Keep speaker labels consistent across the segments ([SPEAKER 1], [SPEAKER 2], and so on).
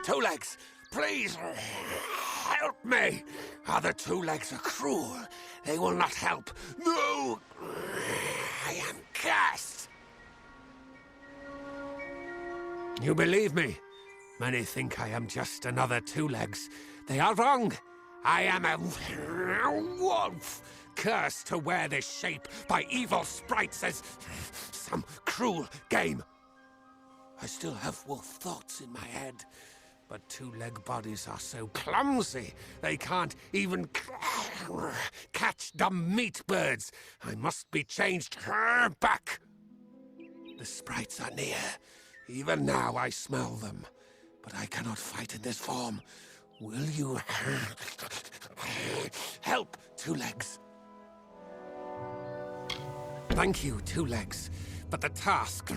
[SPEAKER 1] Two Legs, please, help me. Other Two Legs are cruel. They will not help. No! I am cursed. You believe me? Many think I am just another Two Legs. They are wrong. I am a wolf, cursed to wear this shape by evil sprites as some cruel game. I still have wolf thoughts in my head, but two-leg bodies are so clumsy, they can't even catch dumb meat birds. I must be changed back. The sprites are near. Even now I smell them, but I cannot fight in this form. Will you help, Two Legs? Thank you, Two Legs, but the task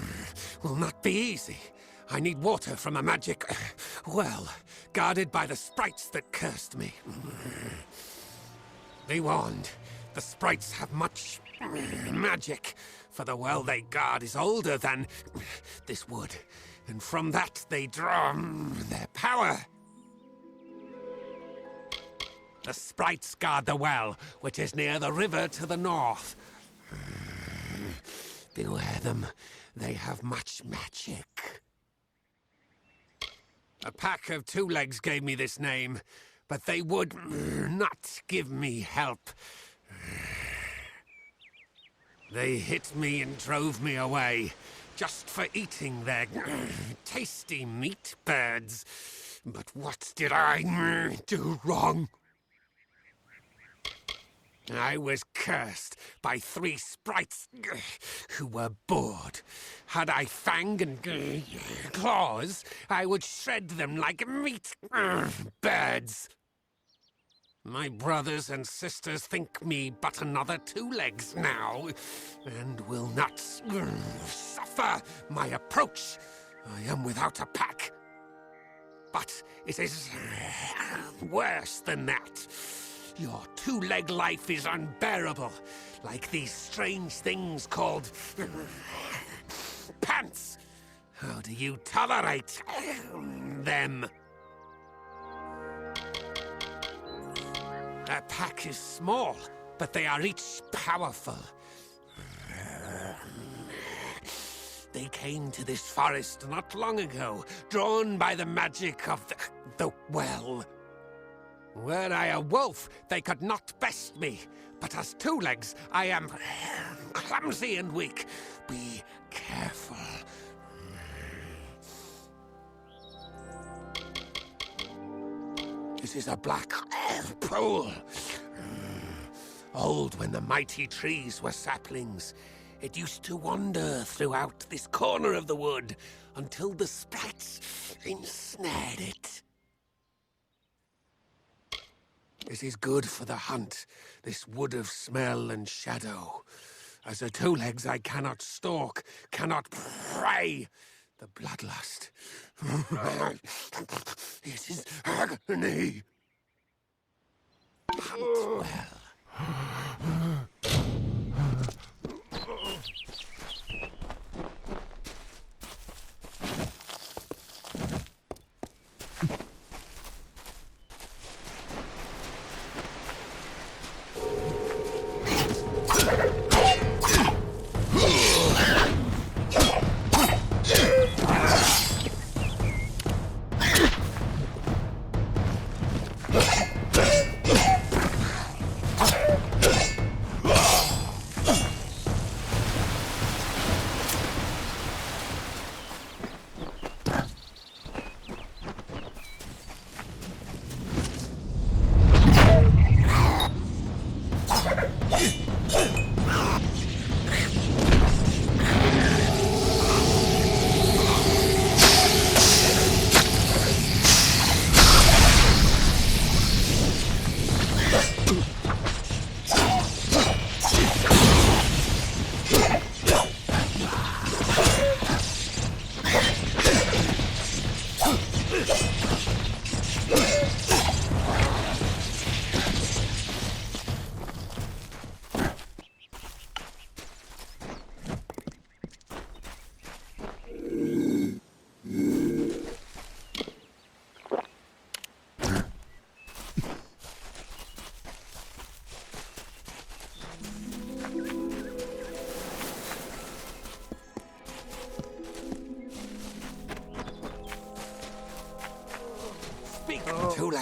[SPEAKER 1] will not be easy. I need water from a magic well, guarded by the sprites that cursed me. Be warned, the sprites have much magic, for the well they guard is older than this wood, and from that they draw their power. The sprites guard the well, which is near the river to the north. Beware them, they have much magic. A pack of Two Legs gave me this name, but they would not give me help. They hit me and drove me away, just for eating their tasty meat birds. But what did I do wrong? I was cursed by 3 sprites who were bored. Had I fang and claws, I would shred them like meat birds. My brothers and sisters think me but another Two Legs now, and will not suffer my approach. I am without a pack. But it is worse than that. Your two-leg life is unbearable, like these strange things called pants. How do you tolerate them? Their pack is small, but they are each powerful. They came to this forest not long ago, drawn by the magic of the well. Were I a wolf, they could not best me. But as Two Legs, I am clumsy and weak. Be careful. This is a black pool. Old when the mighty trees were saplings. It used to wander throughout this corner of the wood until the sprites ensnared it. It is good for the hunt, this wood of smell and shadow. As a Two Legs, I cannot stalk, cannot prey. The bloodlust. It is agony. Hunt well.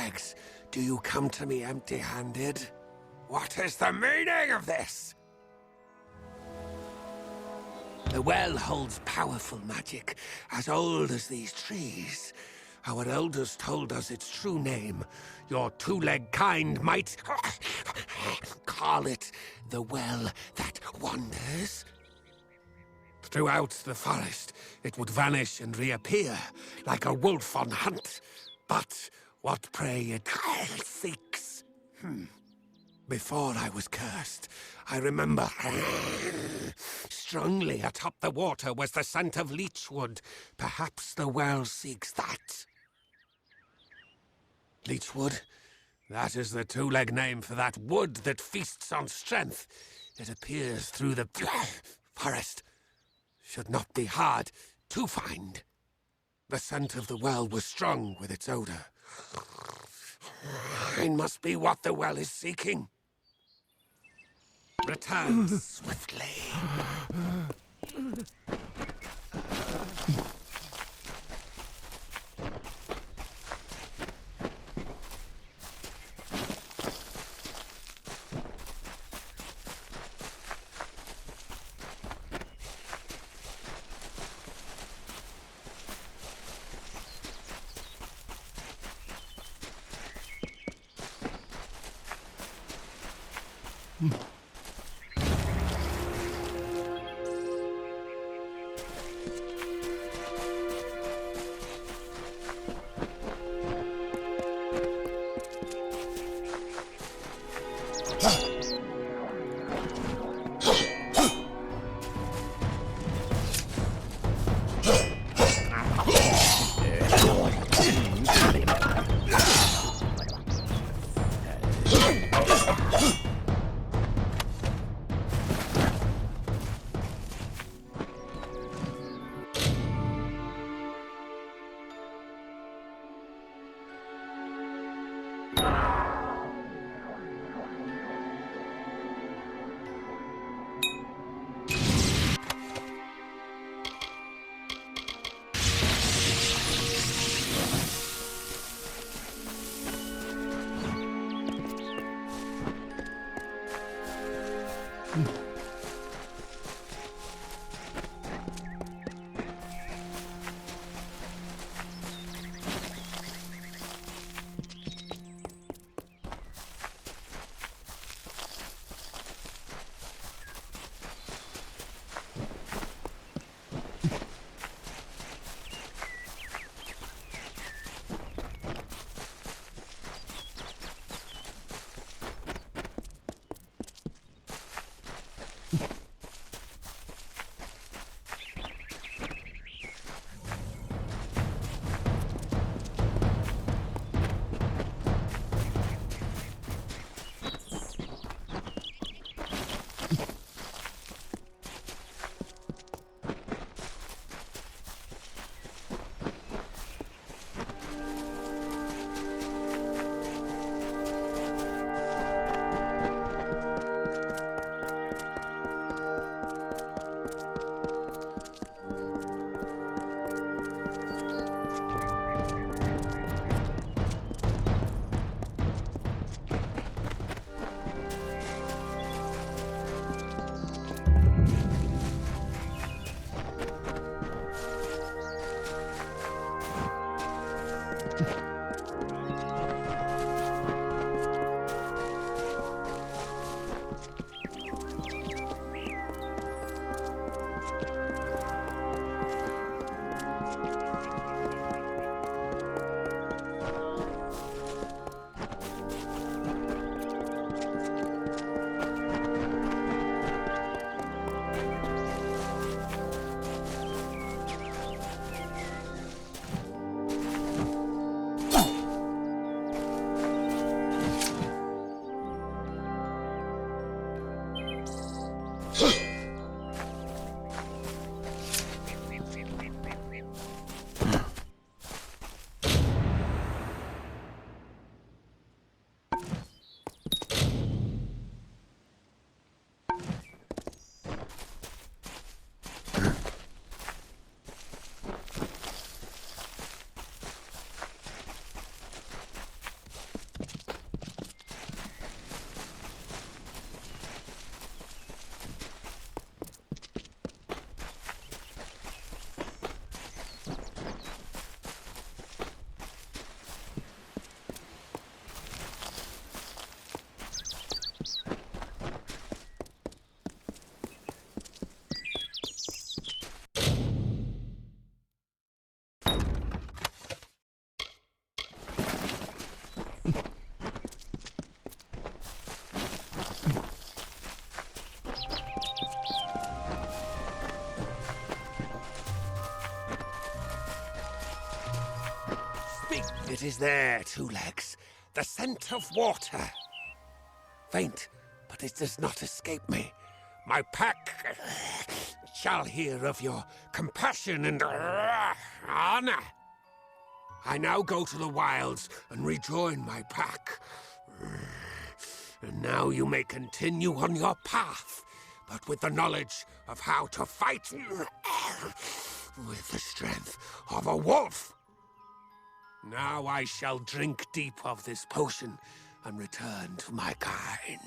[SPEAKER 1] legs, do you come to me empty-handed? What is the meaning of this? The well holds powerful magic, as old as these trees. Our elders told us its true name. Your two-legged kind might call it the well that wanders. Throughout the forest, it would vanish and reappear, like a wolf on hunt. But what prey it seeks. Before I was cursed, I remember strongly atop the water was the scent of leechwood. Perhaps the well seeks that. Leechwood? That is the two-leg name for that wood that feasts on strength. It appears through the forest. Should not be hard to find. The scent of the well was strong with its odor. Mine must be what the well is seeking. Return swiftly. It is there, Two Legs. The scent of water. Faint, but it does not escape me. My pack shall hear of your compassion and honor. I now go to the wilds and rejoin my pack. And now you may continue on your path, but with the knowledge of how to fight with the strength of a wolf. Now I shall drink deep of this potion and return to my kind.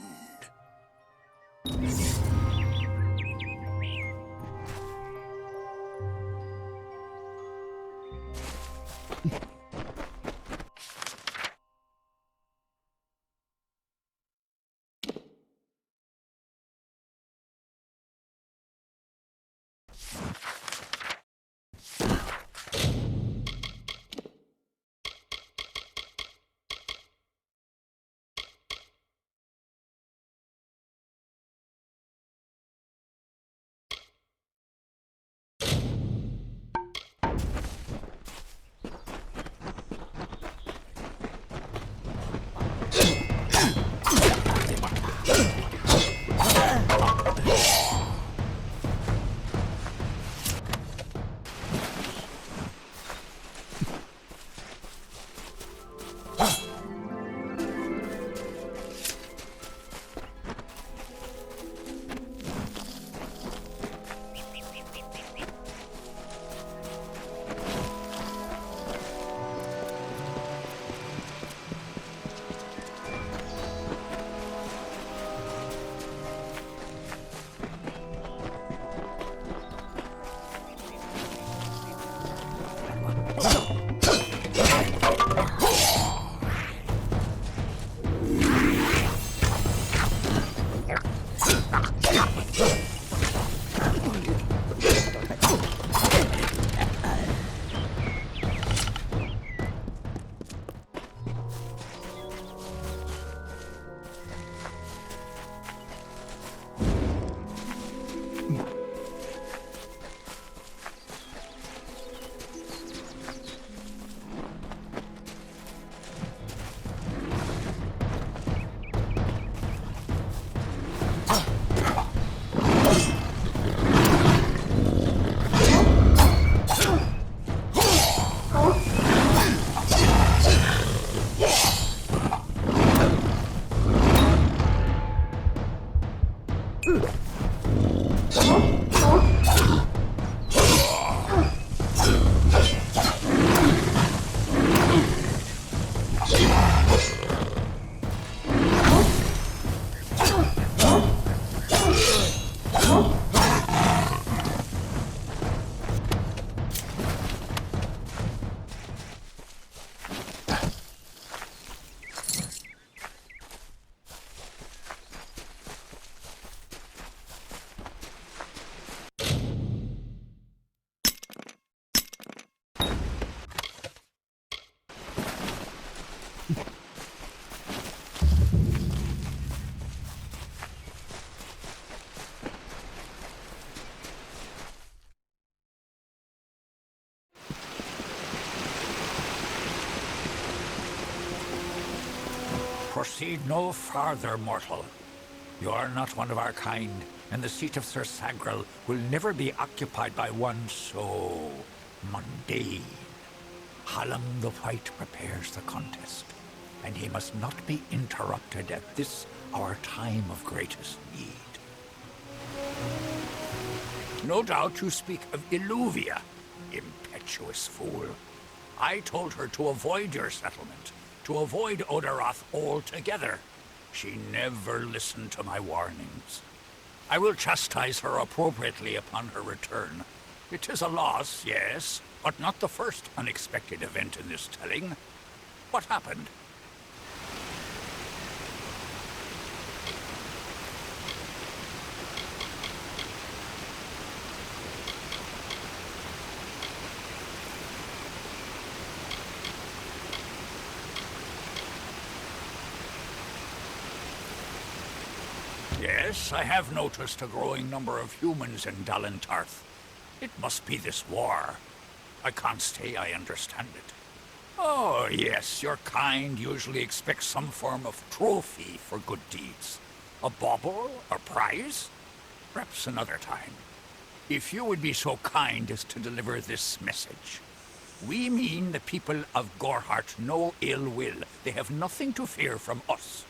[SPEAKER 2] Proceed no farther, mortal. You are not one of our kind, and the seat of Sir Sagrel will never be occupied by one so mundane. Hallam the White prepares the contest, and he must not be interrupted at this our time of greatest need. No doubt you speak of Illuvia, impetuous fool. I told her to avoid your settlement, to avoid Odaroth altogether. She never listened to my warnings. I will chastise her appropriately upon her return. It is a loss, yes, but not the first unexpected event in this telling. What happened? Yes, I have noticed a growing number of humans in Dalentarth. It must be this war. I can't say I understand it. Oh, yes, your kind usually expects some form of trophy for good deeds. A bauble, a prize? Perhaps another time. If you would be so kind as to deliver this message. We mean the people of Gorhart no ill will. They have nothing to fear from us.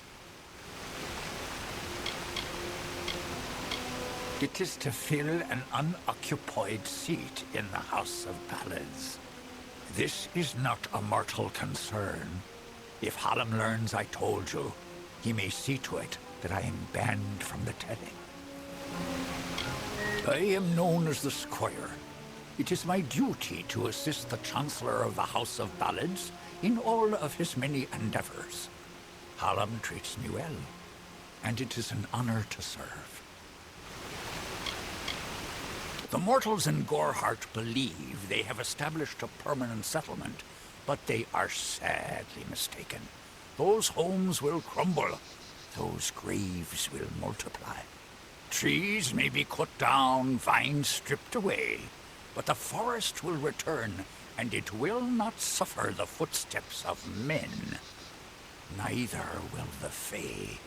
[SPEAKER 2] It is to fill an unoccupied seat in the House of Ballads. This is not a mortal concern. If Hallam learns I told you, he may see to it that I am banned from the telling. I am known as the Squire. It is my duty to assist the Chancellor of the House of Ballads in all of his many endeavors. Hallam treats me well, and it is an honor to serve. The mortals in Gorhart believe they have established a permanent settlement, but they are sadly mistaken. Those homes will crumble. Those graves will multiply. Trees may be cut down, vines stripped away, but the forest will return, and it will not suffer the footsteps of men. Neither will the Fae.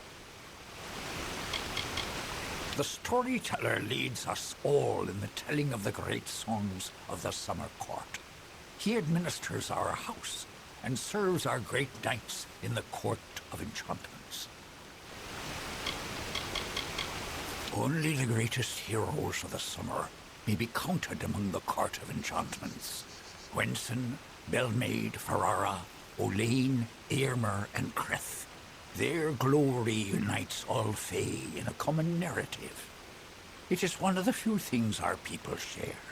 [SPEAKER 2] The storyteller leads us all in the telling of the great songs of the Summer Court. He administers our house and serves our great knights in the Court of Enchantments. Only the greatest heroes of the summer may be counted among the Court of Enchantments. Gwenson, Belmaid, Ferrara, Olaine, Eärmer, and Creth. Their glory unites all Fae in a common narrative. It is one of the few things our people share.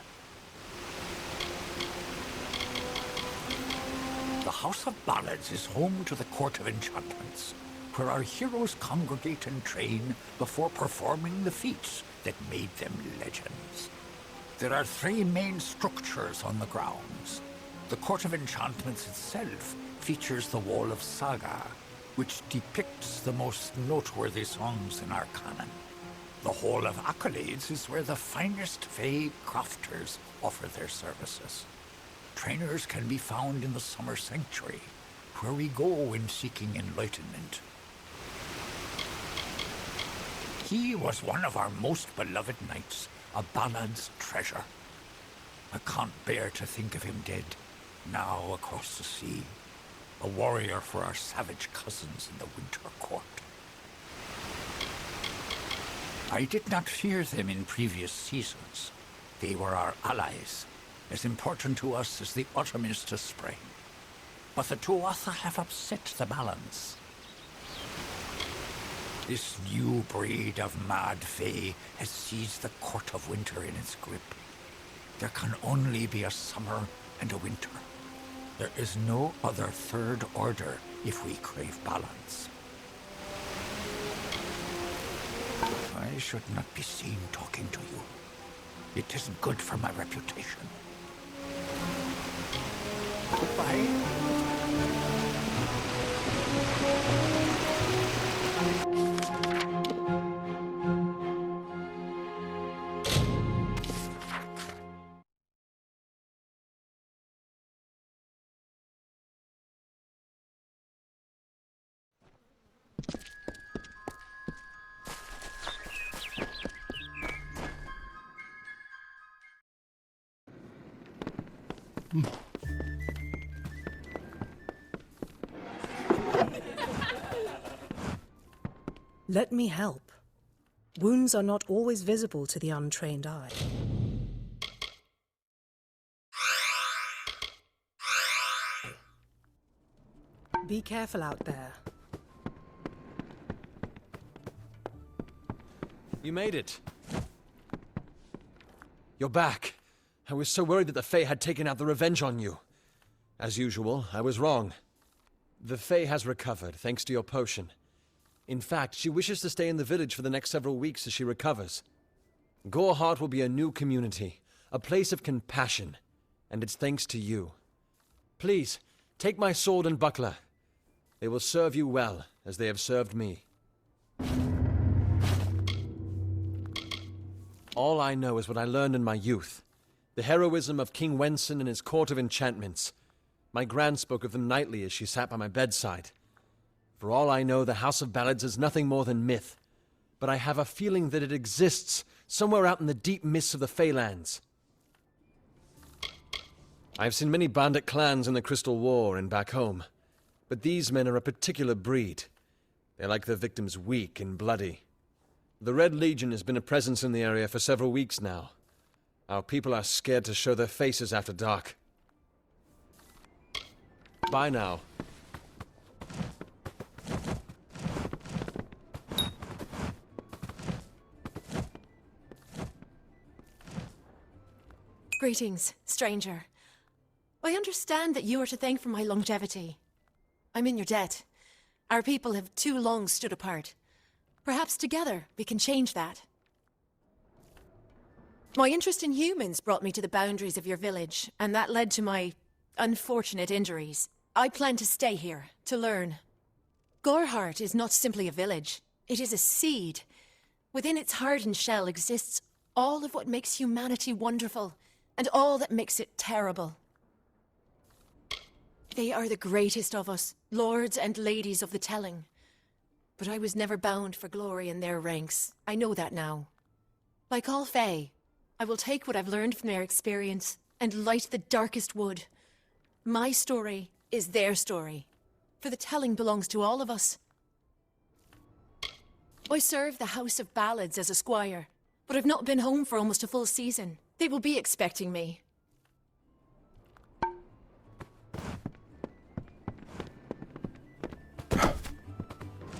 [SPEAKER 2] The House of Ballads is home to the Court of Enchantments, where our heroes congregate and train before performing the feats that made them legends. There are 3 main structures on the grounds. The Court of Enchantments itself features the Wall of Saga, which depicts the most noteworthy songs in our canon. The Hall of Accolades is where the finest Fae crafters offer their services. Trainers can be found in the Summer Sanctuary, where we go in seeking enlightenment. He was one of our most beloved knights, a ballad's treasure. I can't bear to think of him dead, now across the sea. A warrior for our savage cousins in the Winter Court. I did not fear them in previous seasons. They were our allies, as important to us as the autumn is to spring. But the Tuatha have upset the balance. This new breed of mad Fae has seized the Court of Winter in its grip. There can only be a summer and a winter. There is no other third order if we crave balance. I should not be seen talking to you. It isn't good for my reputation. Goodbye.
[SPEAKER 3] Let me help. Wounds are not always visible to the untrained eye. Be careful out there.
[SPEAKER 4] You made it. You're back. I was so worried that the Fae had taken out the revenge on you. As usual, I was wrong. The Fae has recovered, thanks to your potion. In fact, she wishes to stay in the village for the next several weeks as she recovers. Gorhart will be a new community, a place of compassion, and it's thanks to you. Please, take my sword and buckler. They will serve you well, as they have served me. All I know is what I learned in my youth. The heroism of King Wenson and his court of enchantments. My Gran spoke of them nightly as she sat by my bedside. For all I know, the House of Ballads is nothing more than myth. But I have a feeling that it exists somewhere out in the deep mists of the Feylands. I've seen many bandit clans in the Crystal War and back home. But these men are a particular breed. They like their victims weak and bloody. The Red Legion has been a presence in the area for several weeks now. Our people are scared to show their faces after dark. Bye now.
[SPEAKER 5] Greetings, stranger. I understand that you are to thank for my longevity. I'm in your debt. Our people have too long stood apart. Perhaps together we can change that. My interest in humans brought me to the boundaries of your village, and that led to my unfortunate injuries. I plan to stay here, to learn. Goreheart is not simply a village. It is a seed. Within its hardened shell exists all of what makes humanity wonderful, and all that makes it terrible. They are the greatest of us, lords and ladies of the telling. But I was never bound for glory in their ranks. I know that now. Like all Fae, I will take what I've learned from their experience and light the darkest wood. My story is their story, for the telling belongs to all of us. I serve the House of Ballads as a squire, but I've not been home for almost a full season. They will be expecting me.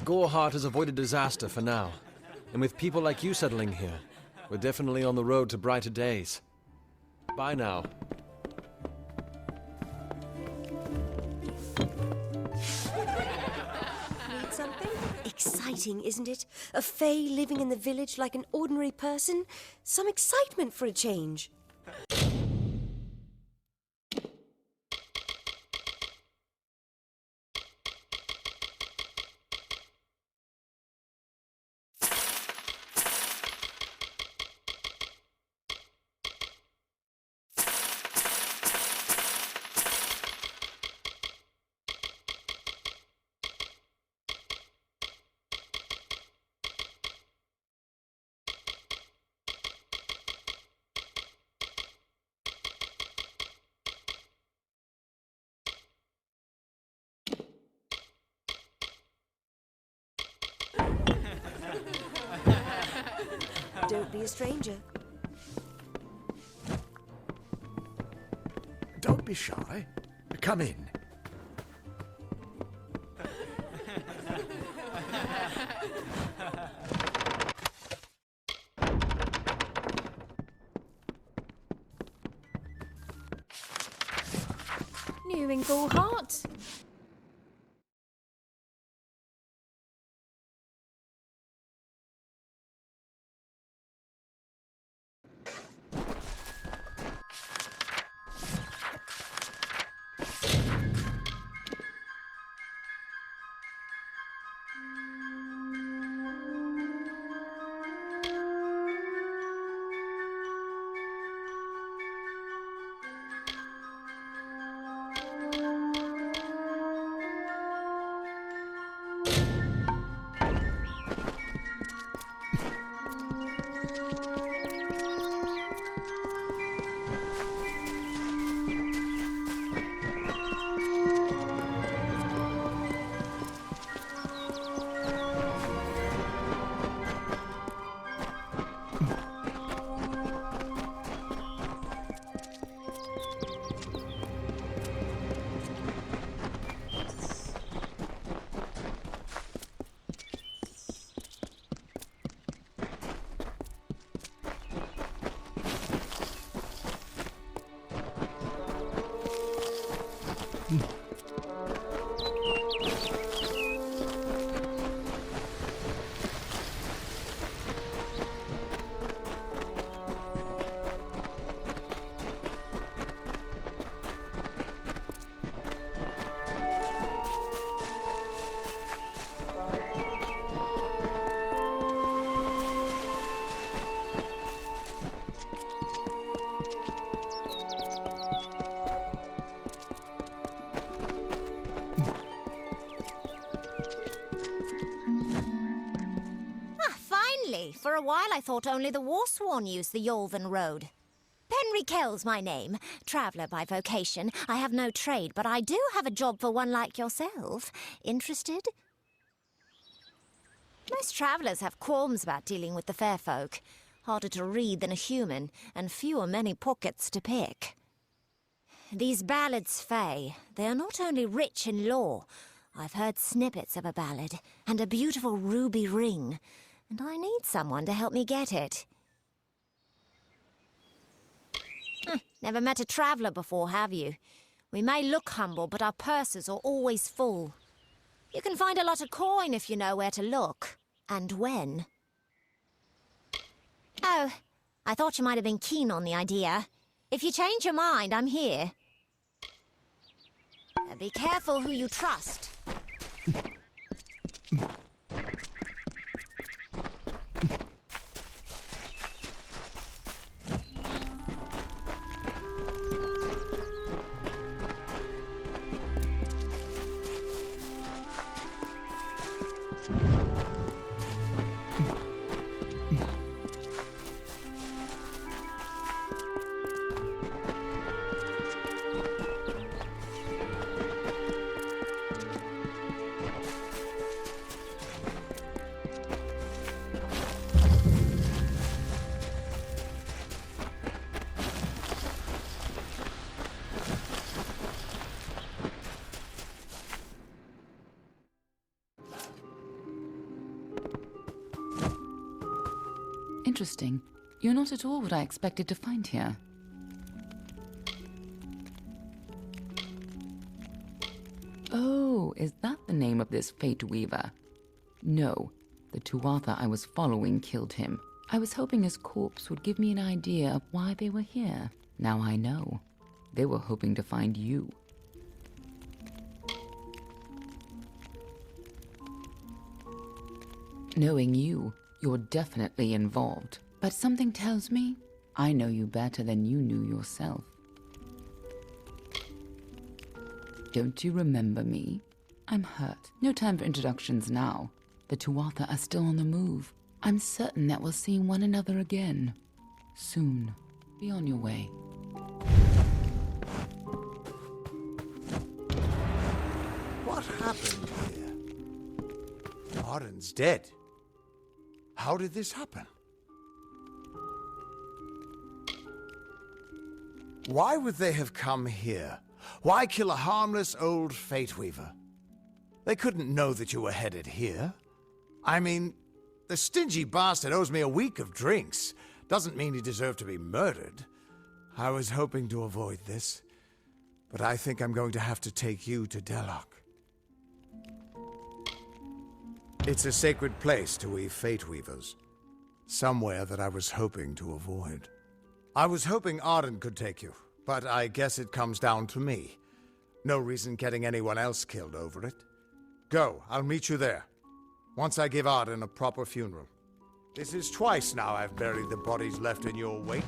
[SPEAKER 4] Goreheart has avoided disaster for now. And with people like you settling here, we're definitely on the road to brighter days. Bye now.
[SPEAKER 6] Need something? Exciting, isn't it? A Fae living in the village like an ordinary person. Some excitement for a change. Don't be a stranger.
[SPEAKER 2] Don't be shy. Come in.
[SPEAKER 5] New in Goreheart?
[SPEAKER 7] while I thought only the Warsworn used the Yolven Road. Penry Kell's my name, traveller by vocation. I have no trade, but I do have a job for one like yourself. Interested? Most travellers have qualms about dealing with the fair folk. Harder to read than a human, and fewer many pockets to pick. These ballads, Fae, they are not only rich in lore. I've heard snippets of a ballad, and a beautiful ruby ring, and I need someone to help me get it. Never met a traveller before, have you? We may look humble, but our purses are always full. You can find a lot of coin if you know where to look, and when. Oh, I thought you might have been keen on the idea. If you change your mind, I'm here. Be careful who you trust.
[SPEAKER 8] Interesting. You're not at all what I expected to find here. Oh, is that the name of this Fate Weaver? No, the Tuatha I was following killed him. I was hoping his corpse would give me an idea of why they were here. Now I know. They were hoping to find you. Knowing you, you're definitely involved. But something tells me I know you better than you knew yourself. Don't you remember me? I'm hurt. No time for introductions now. The Tuatha are still on the move. I'm certain that we'll see one another again. Soon. Be on your way.
[SPEAKER 9] What happened here? Arden's dead. How did this happen? Why would they have come here? Why kill a harmless old Fate Weaver? They couldn't know that you were headed here. I mean, the stingy bastard owes me a week of drinks. Doesn't mean he deserved to be murdered. I was hoping to avoid this, but I think I'm going to have to take you to Delok. It's a sacred place to we Fate Weavers. Somewhere that I was hoping to avoid. I was hoping Arden could take you, but I guess it comes down to me. No reason getting anyone else killed over it. Go, I'll meet you there. Once I give Arden a proper funeral. This is twice now I've buried the bodies left in your wake.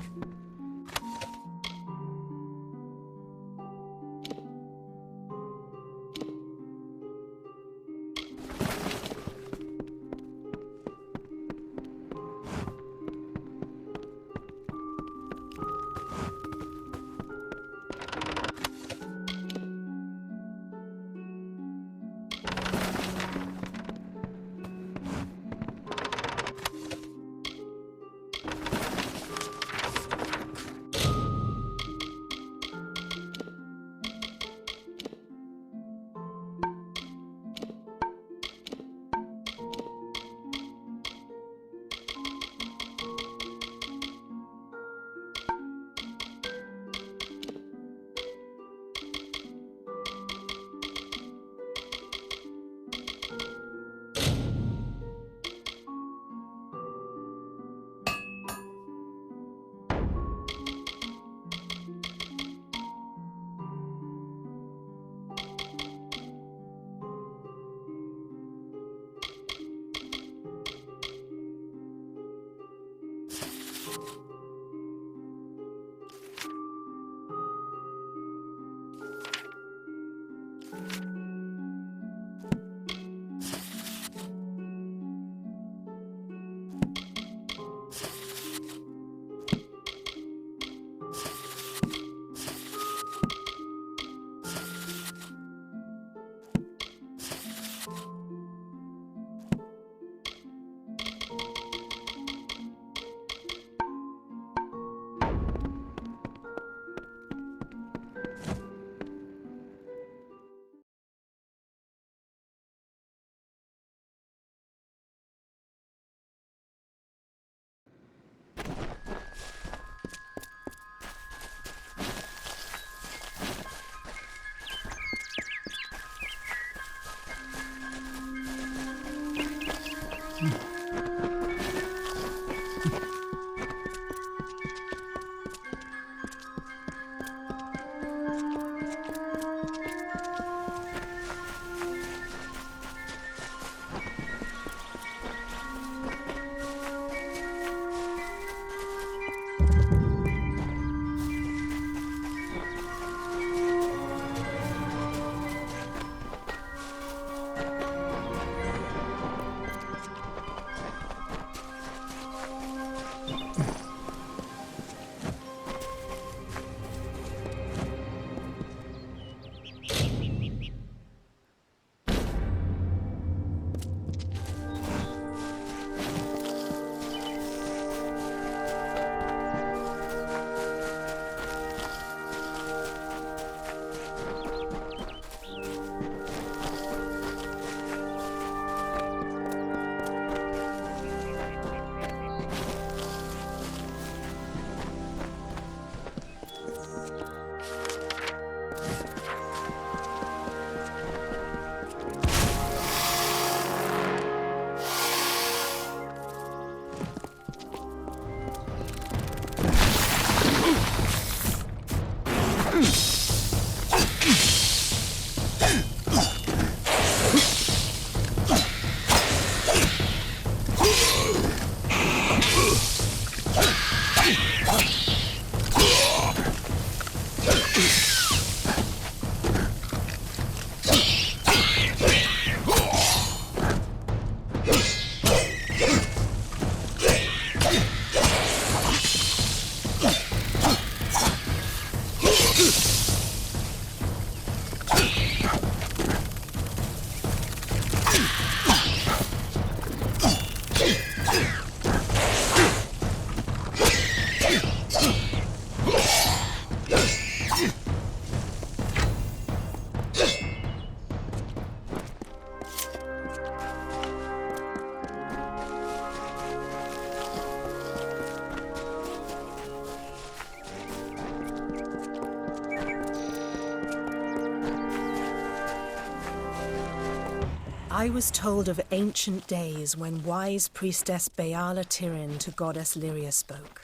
[SPEAKER 3] I was told of ancient days when wise priestess Beala Tirin to goddess Lyria spoke.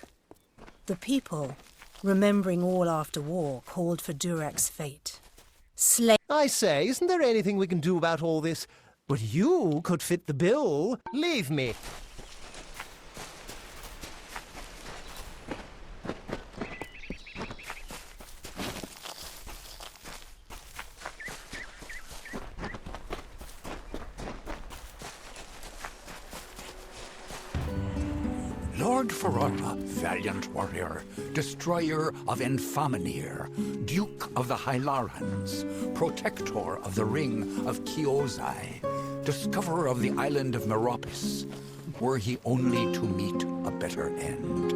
[SPEAKER 3] The people, remembering all after war, called for Durek's fate.
[SPEAKER 10] I say, isn't there anything we can do about all this? But you could fit the bill. Leave me.
[SPEAKER 2] Lord Ferrara, valiant warrior, destroyer of Enfaminir, Duke of the Hylarans, protector of the Ring of Kiozai, discoverer of the island of Meropis, were he only to meet a better end.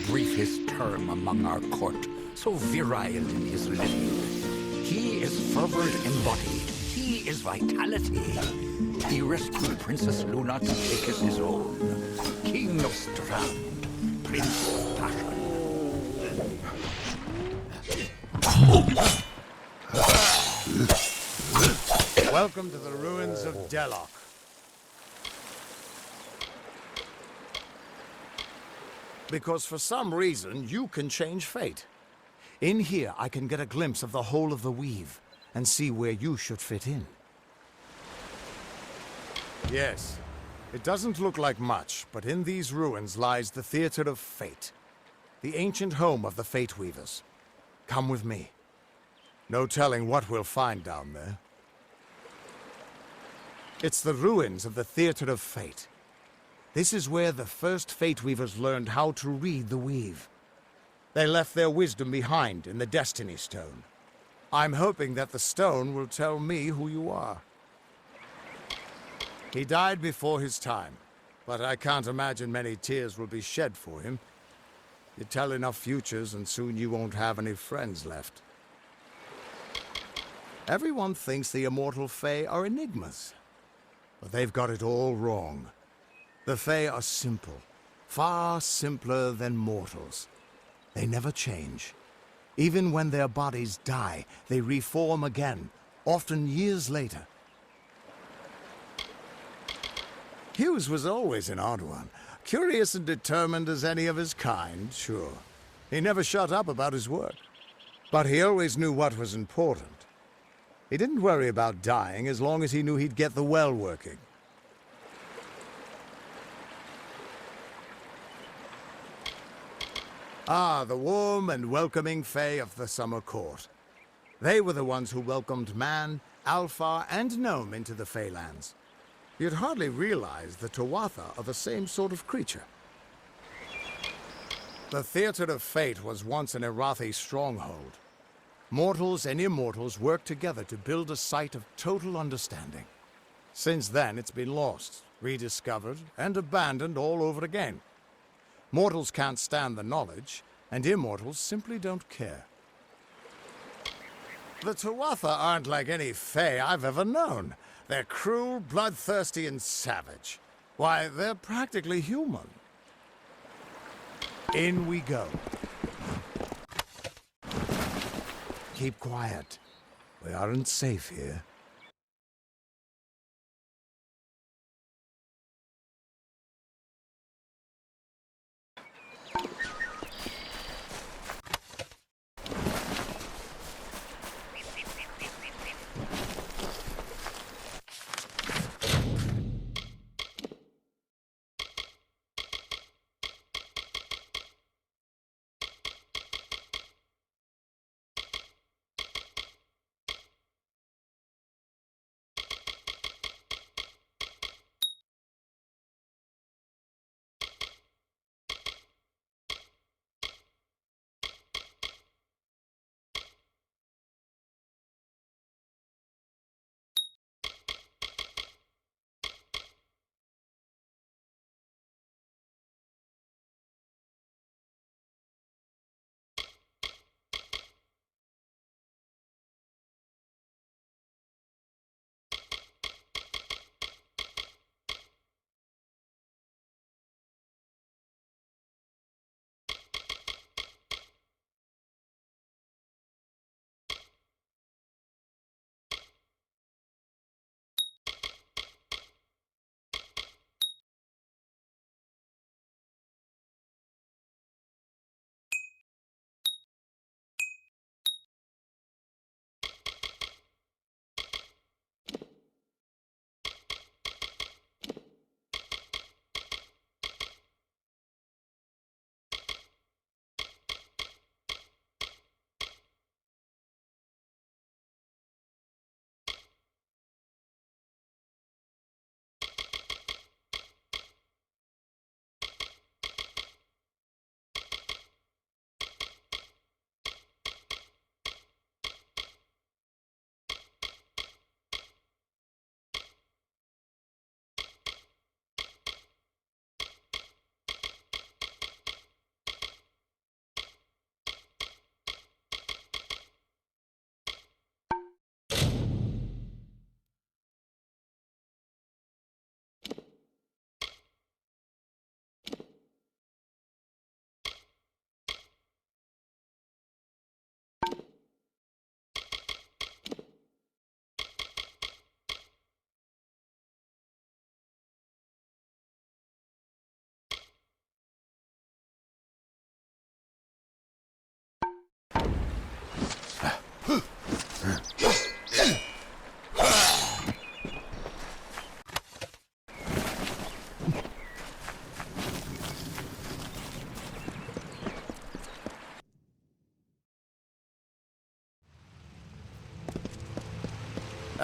[SPEAKER 2] Brief his term among our court, so virile in his living. He is fervor embodied. He is vitality. He rescued Princess Luna to take as his own. King of Strand, Prince of Passion.
[SPEAKER 9] Welcome to the ruins of Delok. Because for some reason, you can change fate. In here, I can get a glimpse of the whole of the weave and see where you should fit in. Yes, it doesn't look like much, but in these ruins lies the Theater of Fate, the ancient home of the Fate Weavers. Come with me. No telling what we'll find down there. It's the ruins of the Theater of Fate. This is where the first Fate Weavers learned how to read the weave. They left their wisdom behind in the Destiny Stone. I'm hoping that the stone will tell me who you are. He died before his time, but I can't imagine many tears will be shed for him. You tell enough futures and soon you won't have any friends left. Everyone thinks the immortal Fae are enigmas, but they've got it all wrong. The Fae are simple, far simpler than mortals. They never change. Even when their bodies die, they reform again, often years later. Hughes was always an odd one. Curious and determined as any of his kind, sure. He never shut up about his work. But he always knew what was important. He didn't worry about dying as long as he knew he'd get the well working. Ah, the warm and welcoming Fae of the Summer Court. They were the ones who welcomed man, Alpha, and Gnome into the Faelands. You'd hardly realize the Tuatha are the same sort of creature. The Theater of Fate was once an Irathi stronghold. Mortals and immortals worked together to build a site of total understanding. Since then, it's been lost, rediscovered, and abandoned all over again. Mortals can't stand the knowledge, and immortals simply don't care. The Tuatha aren't like any Fae I've ever known. They're cruel, bloodthirsty, and savage. Why, they're practically human. In we go. Keep quiet. We aren't safe here.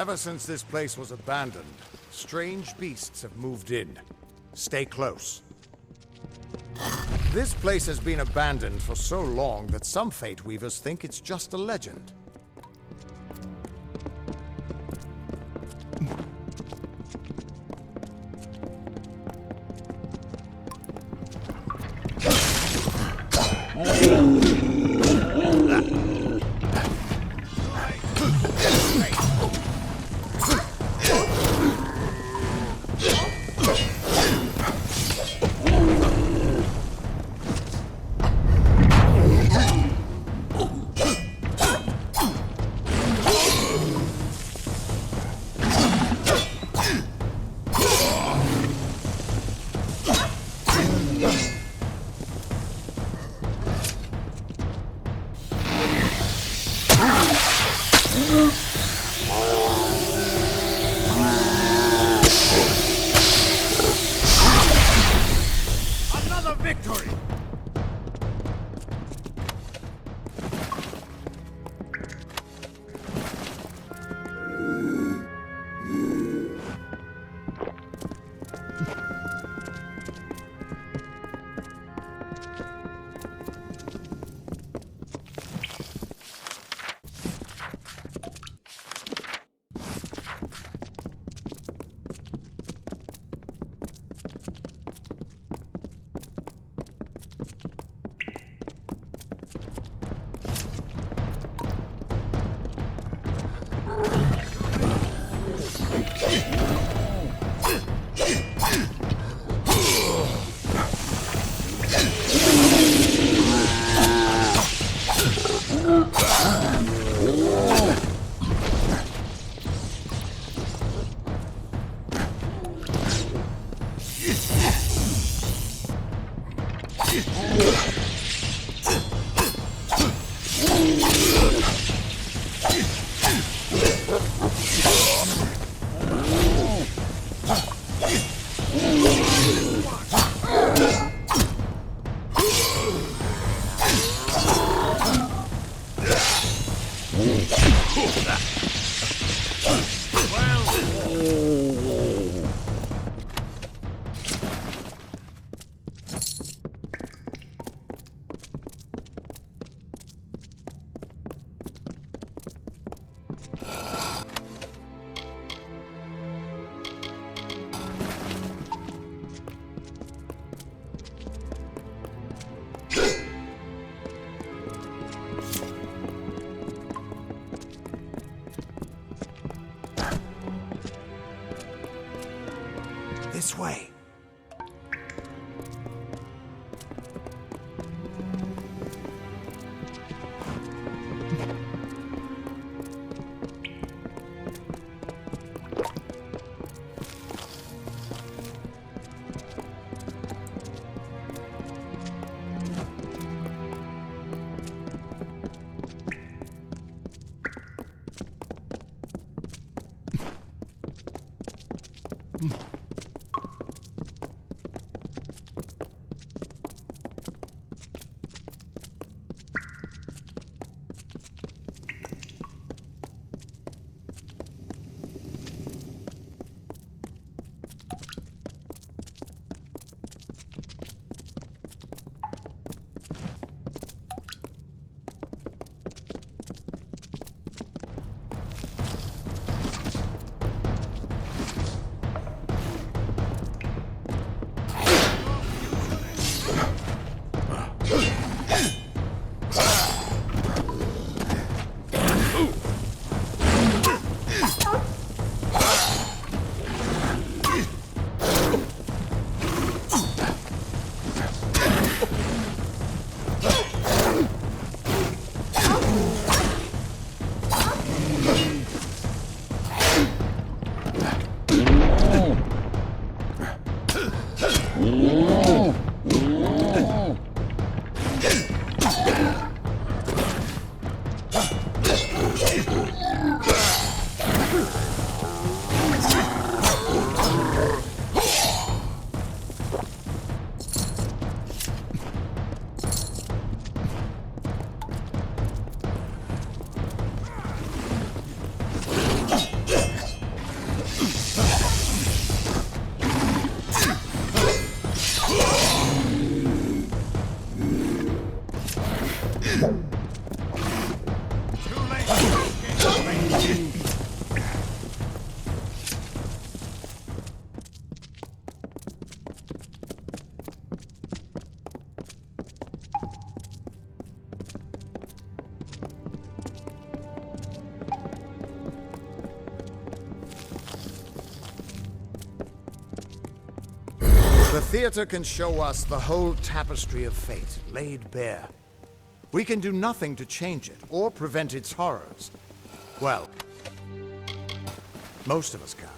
[SPEAKER 9] Ever since this place was abandoned, strange beasts have moved in. Stay close. This place has been abandoned for so long that some Fate Weavers think it's just a legend.
[SPEAKER 2] Another victory!
[SPEAKER 9] This way. The theater can show us the whole tapestry of fate, laid bare. We can do nothing to change it, or prevent its horrors. Well, most of us can't.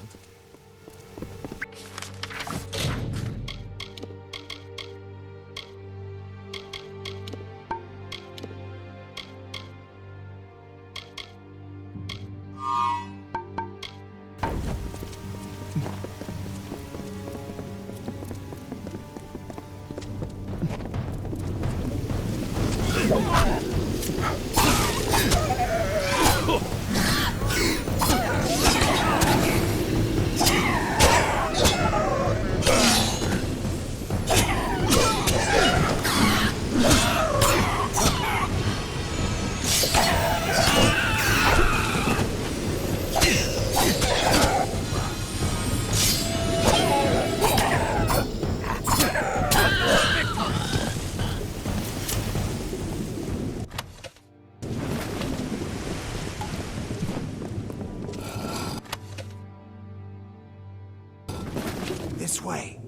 [SPEAKER 9] This way.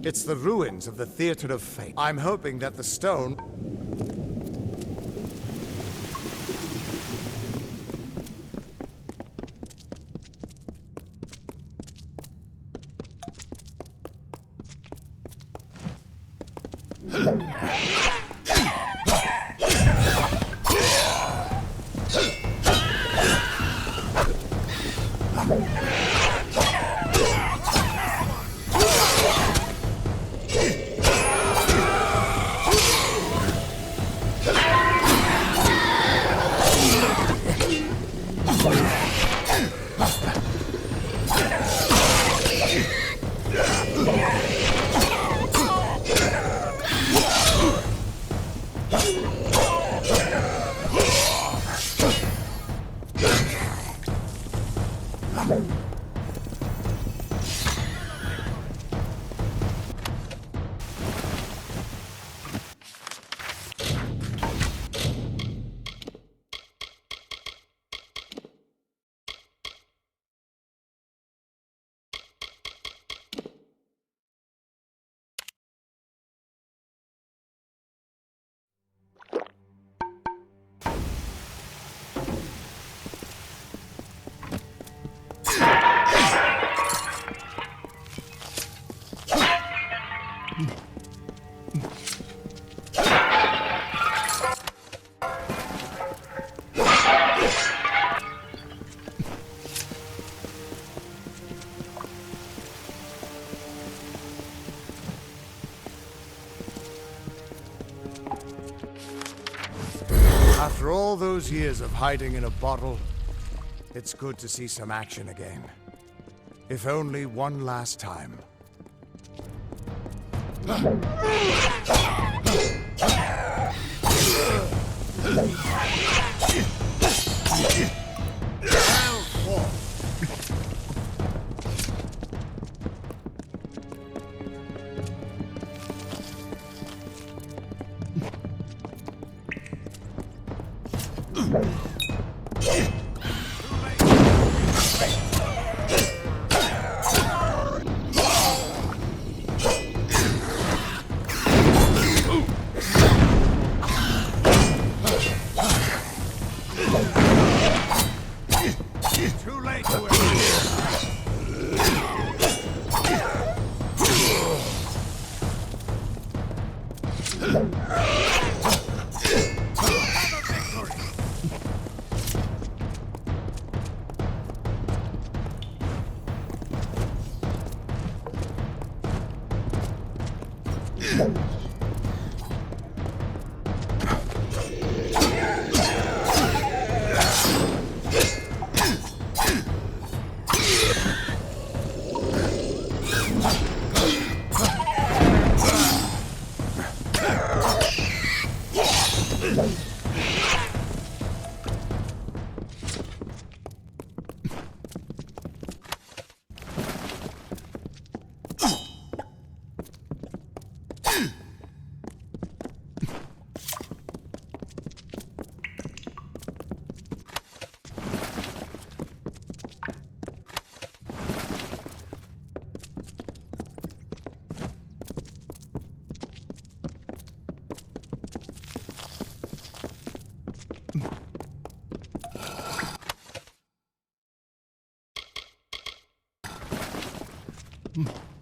[SPEAKER 9] It's the ruins of the Theater of Fate. I'm hoping that the stone... After all those years of hiding in a bottle, it's good to see some action again. If only one last time. Too late to
[SPEAKER 1] it!
[SPEAKER 10] Hmm.